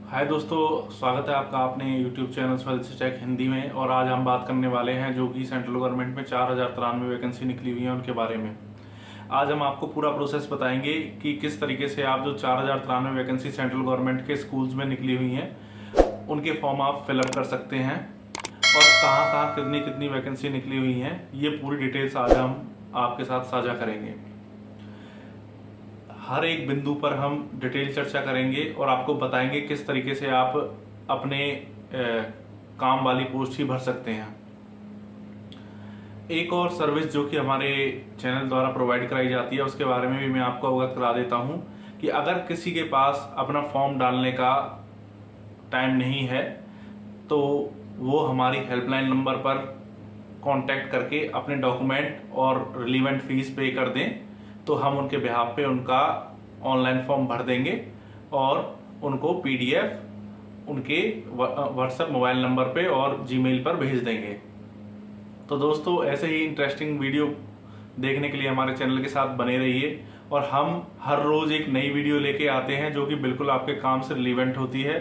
हाय दोस्तों, स्वागत है आपका अपने YouTube चैनल स्वदेशी टेक हिंदी में। और आज हम बात करने वाले हैं जो कि सेंट्रल गवर्नमेंट में 4093 वैकेंसी निकली हुई है उनके बारे में। आज हम आपको पूरा प्रोसेस बताएंगे कि किस तरीके से आप जो 4093 वैकेंसी सेंट्रल गवर्नमेंट के स्कूल्स में निकली हुई हैं उनके फॉर्म आप फिलअप कर सकते हैं और कहाँ कहाँ कितनी कितनी वैकेंसी निकली हुई हैं, ये पूरी डिटेल्स आज हम आपके साथ साझा करेंगे। हर एक बिंदु पर हम डिटेल चर्चा करेंगे और आपको बताएंगे किस तरीके से आप अपने काम वाली पोस्ट ही भर सकते हैं। एक और सर्विस जो कि हमारे चैनल द्वारा प्रोवाइड कराई जाती है उसके बारे में भी मैं आपको अवगत करा देता हूं कि अगर किसी के पास अपना फॉर्म डालने का टाइम नहीं है तो वो हमारी हेल्पलाइन नंबर पर कांटेक्ट करके अपने डॉक्यूमेंट और रिलीवेंट फीस पे कर दें तो हम उनके बिहाफ पे उनका ऑनलाइन फॉर्म भर देंगे और उनको पीडीएफ उनके व्हाट्सएप मोबाइल नंबर पे और जीमेल पर भेज देंगे। तो दोस्तों, ऐसे ही इंटरेस्टिंग वीडियो देखने के लिए हमारे चैनल के साथ बने रहिए और हम हर रोज एक नई वीडियो लेके आते हैं जो कि बिल्कुल आपके काम से रिलेवेंट होती है,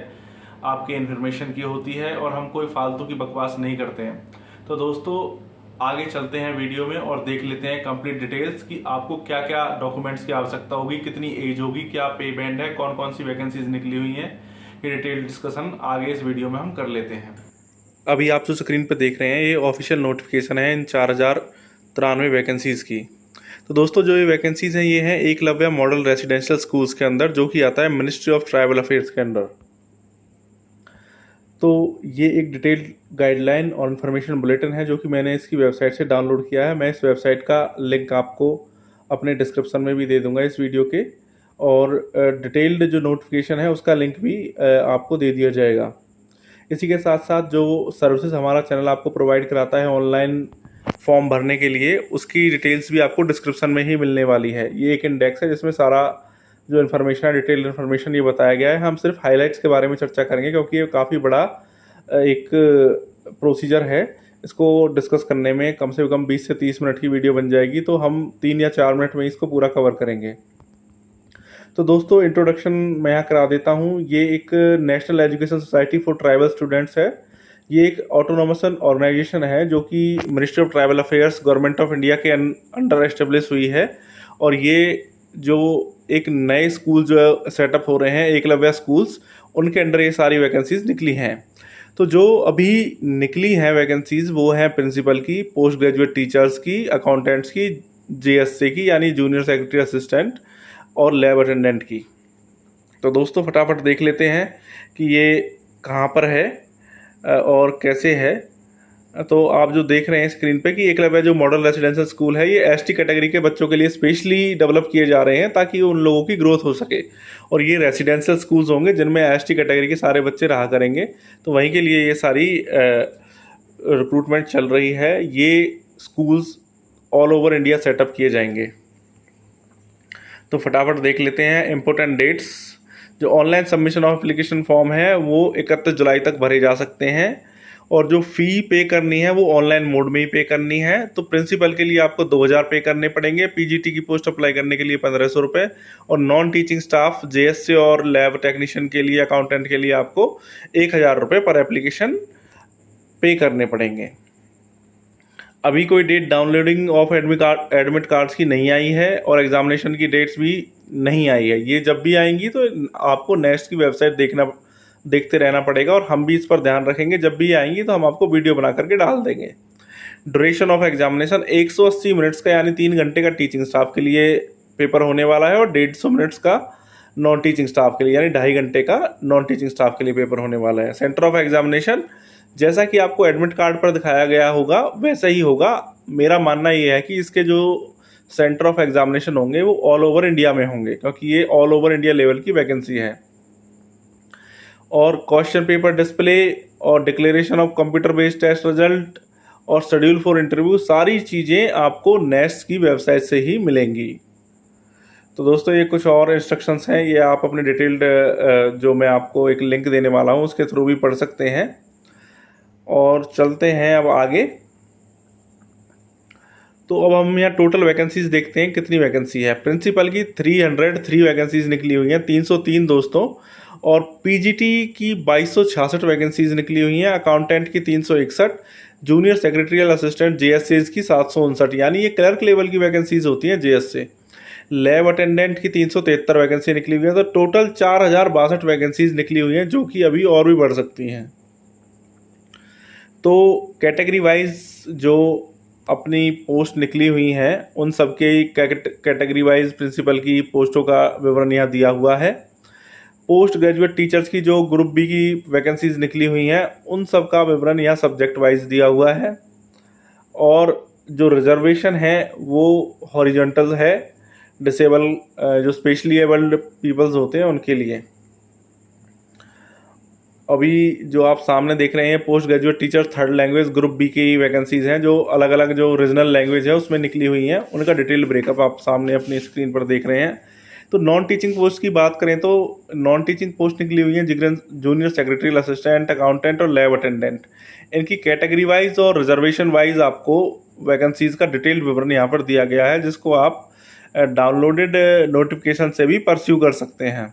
आपके इन्फॉर्मेशन की होती है और हम कोई फालतू की बकवास नहीं करते हैं। तो दोस्तों, आगे चलते हैं वीडियो में और देख लेते हैं कंप्लीट डिटेल्स कि आपको क्या क्या डॉक्यूमेंट्स की आवश्यकता होगी, कितनी एज होगी, क्या पे बैंड है, कौन कौन सी वैकेंसीज निकली हुई हैं। ये डिटेल डिस्कशन आगे इस वीडियो में हम कर लेते हैं। अभी आप जो स्क्रीन पर देख रहे हैं ये ऑफिशियल नोटिफिकेशन है इन 4093 वैकेंसीज की। तो दोस्तों, जो ये वैकेंसीज हैं ये हैं एकलव्य मॉडल रेसिडेंशियल स्कूल्स के अंदर, जो कि आता है मिनिस्ट्री ऑफ ट्राइबल अफेयर्स के अंडर। तो ये एक डिटेल्ड गाइडलाइन और इन्फॉर्मेशन बुलेटिन है जो कि मैंने इसकी वेबसाइट से डाउनलोड किया है। मैं इस वेबसाइट का लिंक आपको अपने डिस्क्रिप्शन में भी दे दूंगा इस वीडियो के, और डिटेल्ड जो नोटिफिकेशन है उसका लिंक भी आपको दे दिया जाएगा। इसी के साथ साथ जो सर्विसेज हमारा चैनल आपको प्रोवाइड कराता है ऑनलाइन फॉर्म भरने के लिए, उसकी डिटेल्स भी आपको डिस्क्रिप्शन में ही मिलने वाली है। ये एक इंडेक्स है जिसमें सारा जो इन्फॉर्मेशन है, डिटेल इन्फॉर्मेशन ये बताया गया है। हम सिर्फ हाइलाइट्स के बारे में चर्चा करेंगे क्योंकि ये काफ़ी बड़ा एक प्रोसीजर है। इसको डिस्कस करने में कम से कम 20 से 30 मिनट की वीडियो बन जाएगी, तो हम 3 या 4 मिनट में इसको पूरा कवर करेंगे। तो दोस्तों, इंट्रोडक्शन मैं यहाँ करा देता हूँ। ये एक national education society for tribal students है। ये एक ऑटोनोमस ऑर्गेनाइजेशन है जो कि ministry of tribal affairs government of India के अंडर एस्टेब्लिश हुई है। और ये जो एक नए स्कूल जो सेटअप हो रहे हैं एकलव्य स्कूल्स, उनके अंडर ये सारी वैकेंसीज निकली हैं। तो जो अभी निकली हैं वैकेंसीज वो हैं प्रिंसिपल की, पोस्ट ग्रेजुएट टीचर्स की, अकाउंटेंट्स की, जेएससी की यानी जूनियर सेक्रेटरी असिस्टेंट, और लैब अटेंडेंट की। तो दोस्तों, फटाफट देख लेते हैं कि ये कहाँ पर है और कैसे है। तो आप जो देख रहे हैं स्क्रीन पे कि एकलव्य जो मॉडल रेसिडेंशियल स्कूल है ये एसटी कैटेगरी के बच्चों के लिए स्पेशली डेवलप किए जा रहे हैं ताकि उन लोगों की ग्रोथ हो सके। और ये रेसिडेंशियल स्कूल्स होंगे जिनमें एसटी कैटेगरी के सारे बच्चे रहा करेंगे। तो वहीं के लिए ये सारी रिक्रूटमेंट चल रही है। ये schools all over India setup किए जाएंगे। तो फटाफट देख लेते हैं इम्पोर्टेंट डेट्स। जो online submission of application form है वो 31 जुलाई तक भरे जा सकते हैं और जो फ़ी पे करनी है वो ऑनलाइन मोड में ही पे करनी है। तो प्रिंसिपल के लिए आपको 2000 पे करने पड़ेंगे, पीजीटी की पोस्ट अप्लाई करने के लिए 1500 रुपये, और नॉन टीचिंग स्टाफ जेएससी और लैब टेक्नीशियन के लिए, अकाउंटेंट के लिए आपको 1000 रुपये पर एप्लीकेशन पे करने पड़ेंगे। अभी कोई date downloading of admit cards की नहीं आई है और एग्जामिनेशन की डेट्स भी नहीं आई है। ये जब भी आएंगी तो आपको नेक्स्ट की वेबसाइट देखते रहना पड़ेगा और हम भी इस पर ध्यान रखेंगे। जब भी आएंगी तो हम आपको वीडियो बना करके डाल देंगे। ड्यूरेशन ऑफ एग्जामिनेशन 180 मिनट्स का यानी 3 घंटे का टीचिंग स्टाफ के लिए पेपर होने वाला है और 150 मिनट्स का नॉन टीचिंग स्टाफ के लिए यानी 2.5 घंटे का नॉन टीचिंग स्टाफ के लिए पेपर होने वाला है। सेंटर ऑफ एग्जामिनेशन जैसा कि आपको एडमिट कार्ड पर दिखाया गया होगा वैसा ही होगा। मेरा मानना ये है कि इसके जो सेंटर ऑफ एग्जामिनेशन होंगे वो ऑल ओवर इंडिया में होंगे क्योंकि ये ऑल ओवर इंडिया लेवल की वैकेंसी है। और क्वेश्चन पेपर डिस्प्ले और declaration of computer based test result और शेड्यूल फॉर इंटरव्यू, सारी चीज़ें आपको नेस्ट की वेबसाइट से ही मिलेंगी। तो दोस्तों, ये कुछ और इंस्ट्रक्शंस हैं, ये आप अपने डिटेल्ड जो मैं आपको एक लिंक देने वाला हूँ उसके थ्रू भी पढ़ सकते हैं। और चलते हैं अब आगे। तो अब हम यहाँ टोटल वैकेंसीज देखते हैं कितनी वैकेंसी है। प्रिंसिपल की 303 वैकेंसीज निकली हुई हैं, 303 दोस्तों। और पीजीटी की 2266 वैकेंसीज निकली हुई हैं, अकाउंटेंट की 361, जूनियर सेक्रेटरियल असिस्टेंट जेएसएस की 759, यानी ये क्लर्क लेवल की वैकेंसीज होती हैं जेएस से। लैब अटेंडेंट की 373 वैकेंसी निकली हुई है, तो टोटल 4062 वैकेंसीज निकली हुई हैं, जो कि अभी और भी बढ़ सकती हैं। तो कैटेगरी वाइज जो अपनी पोस्ट निकली हुई हैं उन सबके कैटेगरी वाइज प्रिंसिपल की पोस्टों का विवरण यहाँ दिया हुआ है। पोस्ट ग्रेजुएट टीचर्स की जो ग्रुप बी की वैकेंसीज निकली हुई हैं उन सब का विवरण यहाँ सब्जेक्ट वाइज दिया हुआ है। और जो रिजर्वेशन है वो हॉरिजॉन्टल है, डिसेबल जो स्पेशली एबल्ड पीपल्स होते हैं उनके लिए। अभी जो आप सामने देख रहे हैं post graduate teacher third language group B की वैकेंसीज हैं, जो अलग अलग जो रीजनल लैंग्वेज है उसमें निकली हुई हैं, उनका डिटेल ब्रेकअप आप सामने अपनी स्क्रीन पर देख रहे हैं। तो नॉन टीचिंग पोस्ट की बात करें तो नॉन टीचिंग पोस्ट निकली हुई है जूनियर सेक्रेटरियल असिस्टेंट, अकाउंटेंट और लैब अटेंडेंट। इनकी कैटेगरी वाइज और रिजर्वेशन वाइज आपको वैकेंसीज का डिटेल विवरण यहाँ पर दिया गया है, जिसको आप डाउनलोडेड नोटिफिकेशन से भी परस्यू कर सकते हैं।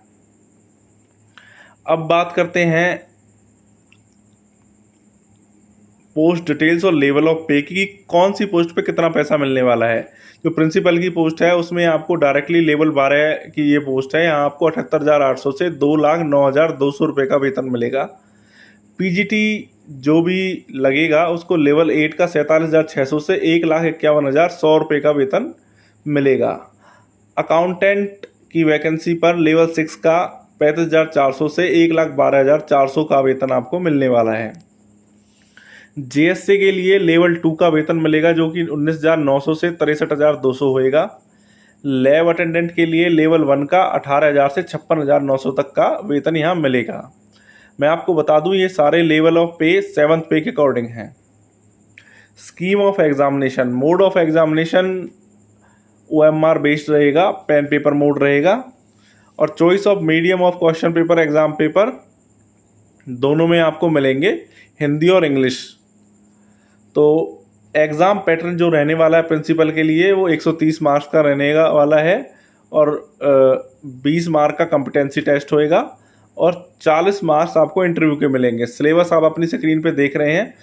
अब बात करते हैं पोस्ट डिटेल्स और लेवल ऑफ पे की, कौन सी पोस्ट पे कितना पैसा मिलने वाला है। जो प्रिंसिपल की पोस्ट है उसमें आपको डायरेक्टली लेवल 12 की ये पोस्ट है, यहाँ आपको 78,800 से 2,09,200 रुपये का वेतन मिलेगा। पीजीटी जो भी लगेगा उसको लेवल 8 का 47,600 से 1,51,100 रुपये का वेतन मिलेगा। अकाउंटेंट की वैकेंसी पर लेवल 6 का 35,400 से 1,12,400 का वेतन आपको मिलने वाला है। जेएससी के लिए लेवल 2 का वेतन मिलेगा, जो कि 19,900 से 63,200 होएगा। लैब अटेंडेंट के लिए लेवल 1 का 18,000 से 56,900 तक का वेतन यहाँ मिलेगा। मैं आपको बता दूं ये सारे लेवल ऑफ पे 7th पे के अकॉर्डिंग हैं। Scheme of examination, mode of examination OMR based रहेगा, पेन पेपर मोड रहेगा। और choice of medium of question paper, exam paper दोनों में आपको मिलेंगे, हिंदी और इंग्लिश। तो एग्ज़ाम पैटर्न जो रहने वाला है प्रिंसिपल के लिए वो 130 मार्क्स का रहने वाला है, और 20 मार्क का कॉम्पिटेंसी टेस्ट होएगा, और 40 मार्क्स आपको इंटरव्यू के मिलेंगे। सिलेबस आप अपनी स्क्रीन पे देख रहे हैं।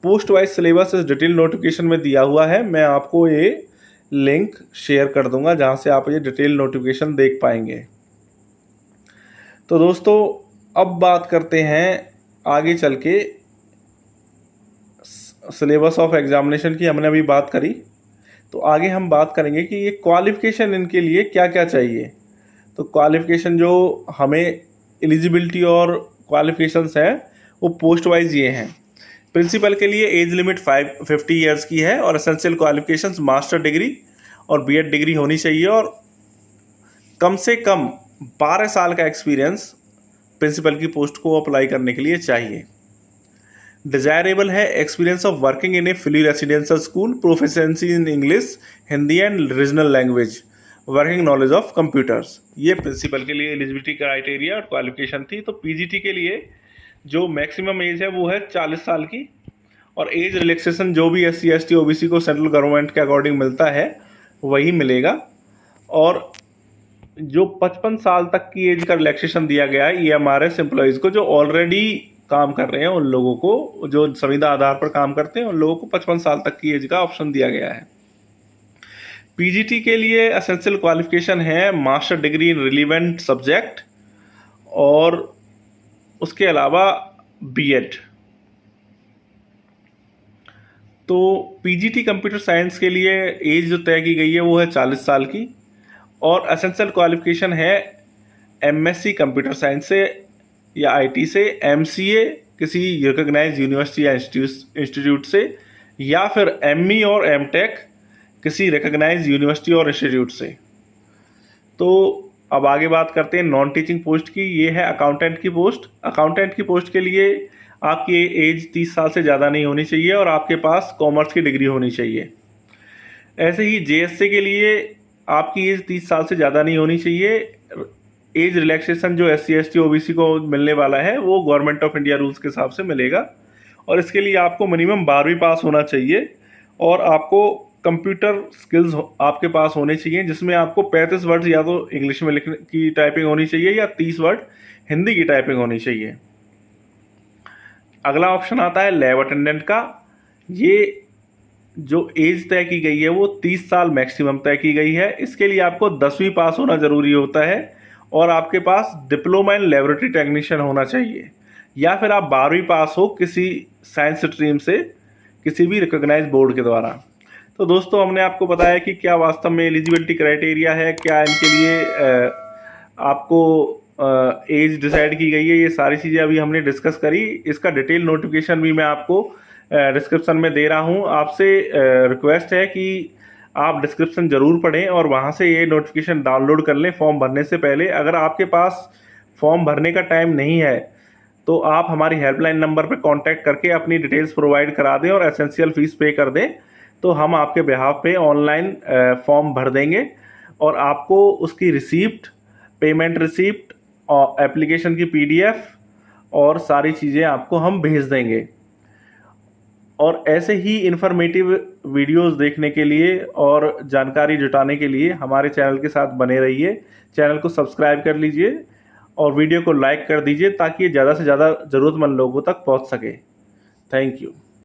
पोस्ट वाइज सिलेबस इस डिटेल नोटिफिकेशन में दिया हुआ है, मैं आपको ये लिंक शेयर कर दूंगा जहाँ से आप ये डिटेल नोटिफिकेशन देख पाएंगे। तो दोस्तों अब बात करते हैं आगे चल के सिलेबस ऑफ एग्जामिनेशन की। हमने अभी बात करी, तो आगे हम बात करेंगे कि ये क्वालिफिकेशन इनके लिए क्या क्या चाहिए। तो क्वालिफिकेशन जो हमें एलिजिबिलिटी और क्वालिफिकेशंस हैं वो पोस्ट वाइज ये हैं। प्रिंसिपल के लिए एज लिमिट 50 ईयर्स की है, और एसेंशियल क्वालिफिकेशंस मास्टर डिग्री और बीएड डिग्री होनी चाहिए, और कम से कम 12 साल का एक्सपीरियंस प्रिंसिपल की पोस्ट को अप्लाई करने के लिए चाहिए। डिजायरेबल है experience of working in A fully residential school, proficiency in English, Hindi and regional language, working knowledge of computers. ये प्रिंसिपल के लिए एलिजिबिलिटी क्राइटेरिया और क्वालिफिकेशन थी। तो पीजीटी के लिए जो मैक्सिमम एज है वो है 40 साल की, और एज रिलैक्सेशन जो भी SC ST OBC को सेंट्रल गवर्नमेंट के अकॉर्डिंग मिलता है वही मिलेगा। और जो 55 साल तक की एज का रिलैक्सेशन दिया गया है EMRS एम्प्लॉयज़ को, जो ऑलरेडी काम कर रहे हैं उन लोगों को, जो संविदा आधार पर काम करते हैं उन लोगों को 55 साल तक की एज का ऑप्शन दिया गया है। पीजीटी के लिए एसेंशियल क्वालिफिकेशन है master degree in relevant subject, और उसके अलावा बीएड। तो पीजीटी कंप्यूटर साइंस के लिए एज जो तय की गई है वो है 40 साल की, और एसेंशियल क्वालिफिकेशन है MSc कंप्यूटर साइंस से या IT से, MCA किसी रिकॉग्नाइज यूनिवर्सिटी या इंस्टीट्यूट से, या फिर ME और MTech किसी रिकॉग्नाइज यूनिवर्सिटी और इंस्टीट्यूट से। तो अब आगे बात करते हैं नॉन टीचिंग पोस्ट की। ये है अकाउंटेंट की पोस्ट। अकाउंटेंट की पोस्ट के लिए आपकी एज 30 साल से ज़्यादा नहीं होनी चाहिए, और आपके पास कॉमर्स की डिग्री होनी चाहिए। ऐसे ही JSC के लिए आपकी एज 30 साल से ज़्यादा नहीं होनी चाहिए। एज रिलैक्सेशन जो SC ST OBC को मिलने वाला है वो गवर्नमेंट ऑफ इंडिया रूल्स के हिसाब से मिलेगा, और इसके लिए आपको मिनिमम 12वीं पास होना चाहिए, और आपको कंप्यूटर स्किल्स आपके पास होने चाहिए, जिसमें आपको 35 वर्ड या तो इंग्लिश में लिखने की टाइपिंग होनी चाहिए, या 30 वर्ड हिंदी की टाइपिंग होनी चाहिए। अगला ऑप्शन आता है लैब अटेंडेंट का। ये जो एज तय की गई है वो 30 साल मैक्सिमम तय की गई है। इसके लिए आपको 10वीं पास होना ज़रूरी होता है और आपके पास डिप्लोमा इन लेबोरेटरी टेक्नीशियन होना चाहिए, या फिर आप 12वीं पास हो किसी साइंस स्ट्रीम से, किसी भी रिकॉग्नाइज बोर्ड के द्वारा। तो दोस्तों, हमने आपको बताया कि क्या वास्तव में एलिजिबिलिटी क्राइटेरिया है, क्या इनके लिए आपको एज डिसाइड की गई है, ये सारी चीज़ें अभी हमने डिस्कस करी। इसका डिटेल नोटिफिकेशन भी मैं आपको डिस्क्रिप्शन में दे रहा हूँ। आपसे रिक्वेस्ट है कि आप डिस्क्रिप्शन ज़रूर पढ़ें और वहाँ से ये नोटिफिकेशन डाउनलोड कर लें फॉर्म भरने से पहले। अगर आपके पास फॉर्म भरने का टाइम नहीं है तो आप हमारी हेल्पलाइन नंबर पर कांटेक्ट करके अपनी डिटेल्स प्रोवाइड करा दें और एसेंशियल फ़ीस पे कर दें, तो हम आपके बिहाफ पे ऑनलाइन फॉर्म भर देंगे और आपको उसकी रिसीप्ट, पेमेंट रिसीप्ट और एप्लीकेशन की PDF और सारी चीज़ें आपको हम भेज देंगे। और ऐसे ही इन्फॉर्मेटिव वीडियोस देखने के लिए और जानकारी जुटाने के लिए हमारे चैनल के साथ बने रहिए। चैनल को सब्सक्राइब कर लीजिए और वीडियो को लाइक कर दीजिए ताकि ये ज़्यादा से ज़्यादा ज़रूरतमंद लोगों तक पहुंच सके। Thank you.